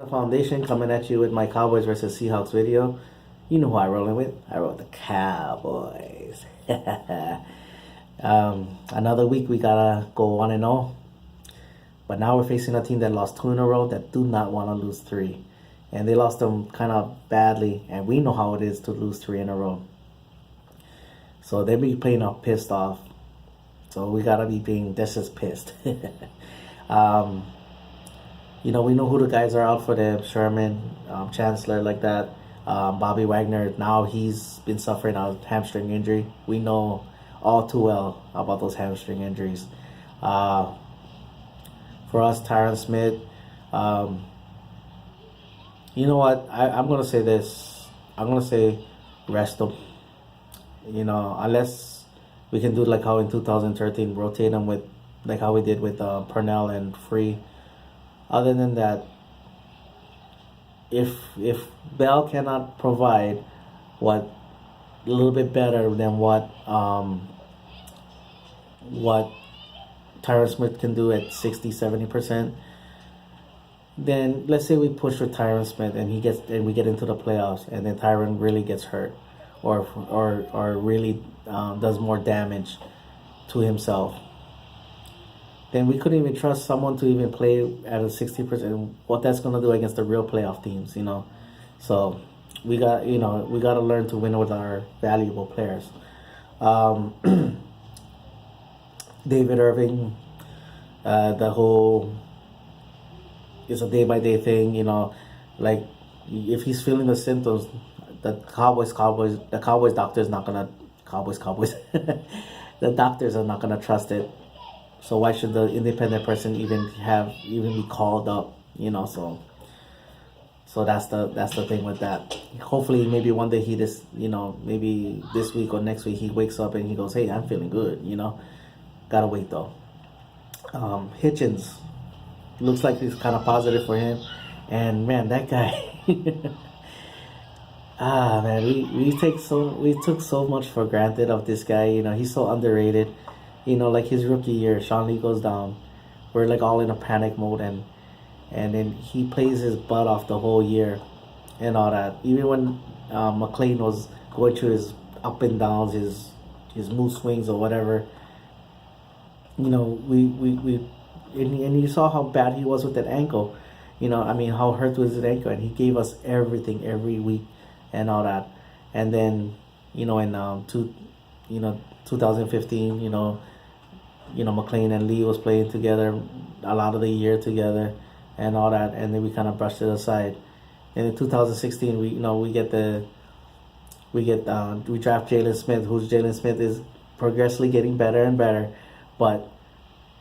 Foundation coming at you with my Cowboys versus Seahawks video. You know who I rolling with? I roll the Cowboys. Another week we gotta go 1-0, but now we're facing a team that lost 2 in a row that do not want to lose 3, and they lost them kind of badly, and we know how it is to lose 3 in a row. So they be playing up pissed off. So we gotta be being just as pissed. We know who the guys are out for them. Sherman, Chancellor, like that. Bobby Wagner, now he's been suffering a hamstring injury. We know all too well about those hamstring injuries. For us, Tyron Smith, you know what? I'm going to say this. I'm going to say rest him. Unless we can do like how in 2013, rotate them with, like how we did with Purnell and Free. Other than that, if Bell cannot provide what a little bit better than what Tyron Smith can do at 60-70%, then let's say we push with Tyron Smith and we get into the playoffs, and then Tyron really gets hurt or really does more damage to himself. Then we couldn't even trust someone to even play at a 60%. What that's gonna do against the real playoff teams, So we got to learn to win with our valuable players. David Irving, the whole it's a day-by-day thing. Like if he's feeling the symptoms, the Cowboys doctor is not gonna Cowboys. The doctors are not gonna trust it. So why should the independent person even be called up? So that's the thing with that. Hopefully, maybe one day maybe this week or next week he wakes up and he goes, "Hey, I'm feeling good." Gotta wait though. Hitchens looks like he's kind of positive for him, and man, that guy. Man, we took so much for granted of this guy. He's so underrated. Like his rookie year, Sean Lee goes down. We're like all in a panic mode, and then he plays his butt off the whole year and all that. Even when McLean was going through his up and downs, his mood swings or whatever, we and you saw how bad he was with that ankle. How hurt was his ankle, and he gave us everything every week and all that. And then, in 2015, McLean and Lee was playing together a lot of the year together and all that, and then we kind of brushed it aside. And in 2016, we draft Jalen Smith, Jalen Smith is progressively getting better and better, but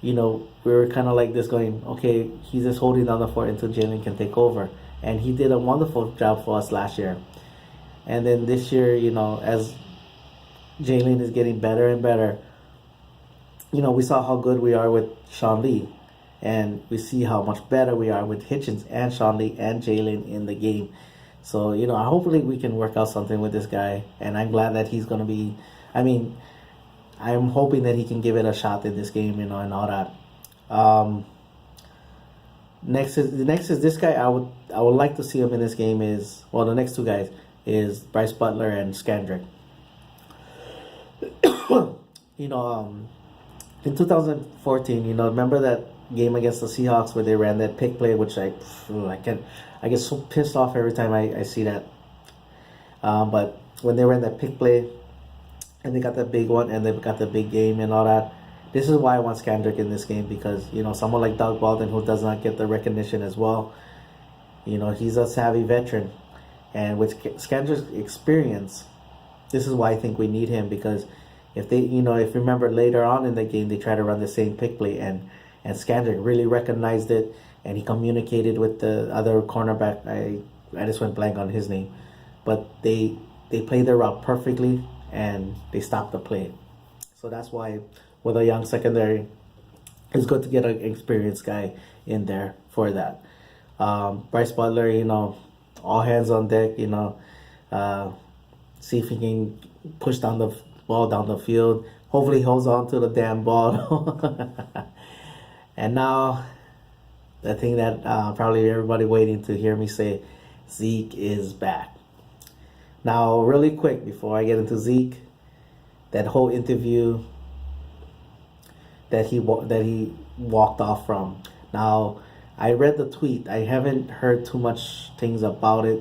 we were kind of like this going, okay, he's just holding down the fort until Jalen can take over, and he did a wonderful job for us last year. And then this year, as Jalen is getting better and better, we saw how good we are with Sean Lee, and we see how much better we are with Hitchens and Sean Lee and Jalen in the game. So, hopefully we can work out something with this guy, and I'm glad that he's going to be, I'm hoping that he can give it a shot in this game, and all that. Next is this guy. I would like to see him in this game the next two guys is Bryce Butler and Skandrick. In 2014, remember that game against the Seahawks where they ran that pick play, which I get so pissed off every time I see that. But when they ran that pick play, and they got that big one, and they got the big game and all that, this is why I want Skandrick in this game, because someone like Doug Baldwin, who does not get the recognition as well, he's a savvy veteran, and with Skandrick's experience, this is why I think we need him, because if they, if you remember later on in the game, they tried to run the same pick play, and Skandrick really recognized it, and he communicated with the other cornerback. I just went blank on his name, but they played their route perfectly, and they stopped the play. So that's why with a young secondary, it's good to get an experienced guy in there for that. Bryce Butler, all hands on deck. See if he can push down the ball down the field. Hopefully he holds on to the damn ball. And now The thing that probably everybody waiting to hear me say, Zeke is back. Now, really quick before I get into Zeke, that whole interview that he walked off from. Now, I read the tweet. I haven't heard too much things about it,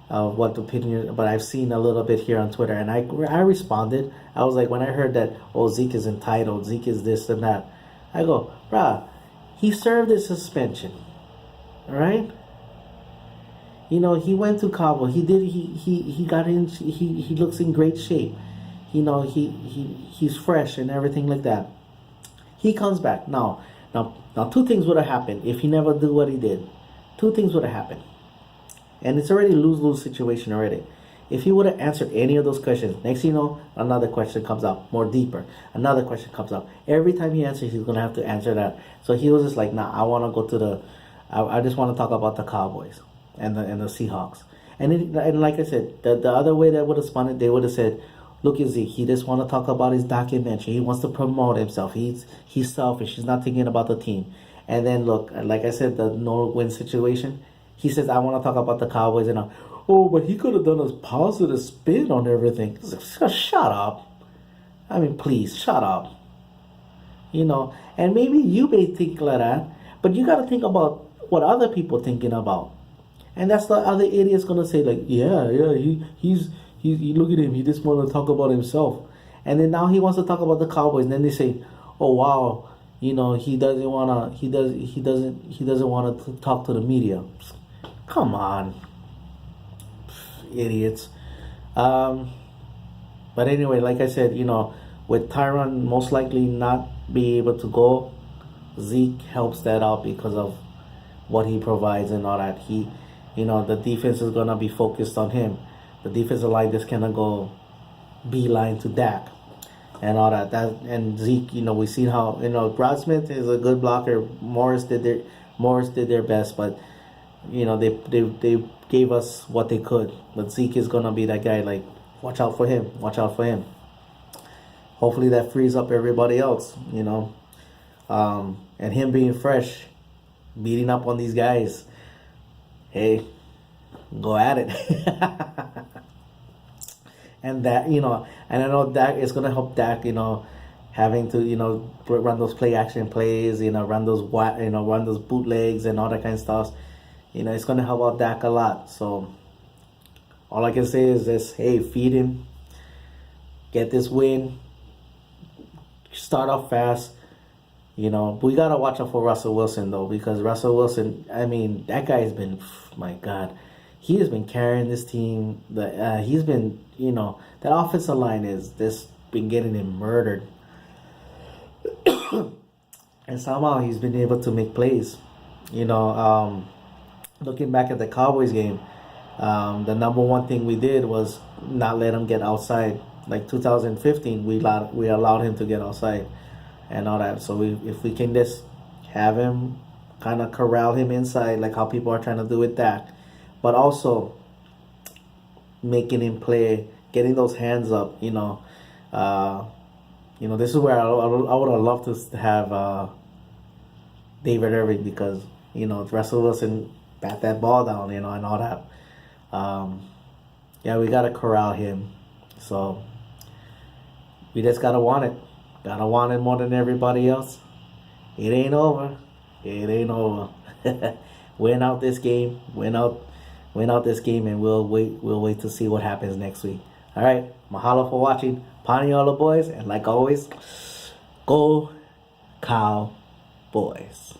what opinion, but I've seen a little bit here on Twitter, and I responded. I was like, when I heard that, oh, Zeke is entitled, Zeke is this and that, I go, bruh, he served his suspension, all right? You know, he went to Cowboys. He got in. He looks in great shape. You know, he's fresh and everything like that. He comes back now. Two things would have happened if he never did what he did. Two things would have happened, and it's already lose-lose situation already. If he would have answered any of those questions, next thing you know, another question comes up, more deeper. Another question comes up. Every time he answers, he's gonna have to answer that. So he was just like, nah, I want to go to the. I just want to talk about the Cowboys and the Seahawks. And like I said, the other way that would have spun it, they would have said, look at Zeke, he just want to talk about his documentary. He wants to promote himself. He's selfish. He's not thinking about the team. And then look, like I said, the no-win situation. He says, I want to talk about the Cowboys and oh, but he could have done a positive spin on everything. Shut up. I mean, please, shut up. You know, and maybe you may think like that, but you got to think about what other people thinking about. And that's the other idiot's going to say, like, yeah, he's look at him. He just want to talk about himself. And then now he wants to talk about the Cowboys. And then they say, oh, wow, you know, he doesn't want to talk to the media. Come on. Idiots. But anyway, like I said, you know, with Tyron most likely not be able to go, Zeke helps that out because of what he provides and all that. You know, the defense is gonna be focused on him. The defensive line just cannot go beeline to Dak and all that. And Zeke, you know, we see how, you know, Rod Smith is a good blocker. Morris did their best, but you know, they gave us what they could. But Zeke is gonna be that guy. Like, watch out for him. Watch out for him. Hopefully that frees up everybody else. You know, and him being fresh, beating up on these guys. Hey, go at it. And that, you know, and I know Dak is gonna help Dak. You know, having to, you know, run those play action plays. You know, run those bootlegs and all that kind of stuff. You know, it's going to help out Dak a lot. So, all I can say is this, hey, feed him. Get this win. Start off fast. You know, we got to watch out for Russell Wilson, though, because Russell Wilson, I mean, that guy has been, my God, he has been carrying this team. He's been, you know, that offensive line is just been getting him murdered. And somehow he's been able to make plays. You know, looking back at the Cowboys game, the number one thing we did was not let him get outside. Like 2015, we allowed him to get outside and all that. So if we can just have him kind of corral him inside, like how people are trying to do with Dak, but also making him play, getting those hands up. You know, this is where I would have loved to have David Irving, because you know Russell Wilson bat that ball down, you know, and all that. Yeah, we gotta corral him. So we just gotta want it. Gotta want it more than everybody else. It ain't over. It ain't over. Win out this game. Win out this game, and we'll wait to see what happens next week. All right. Mahalo for watching. Paniola boys, and like always, go Cowboys.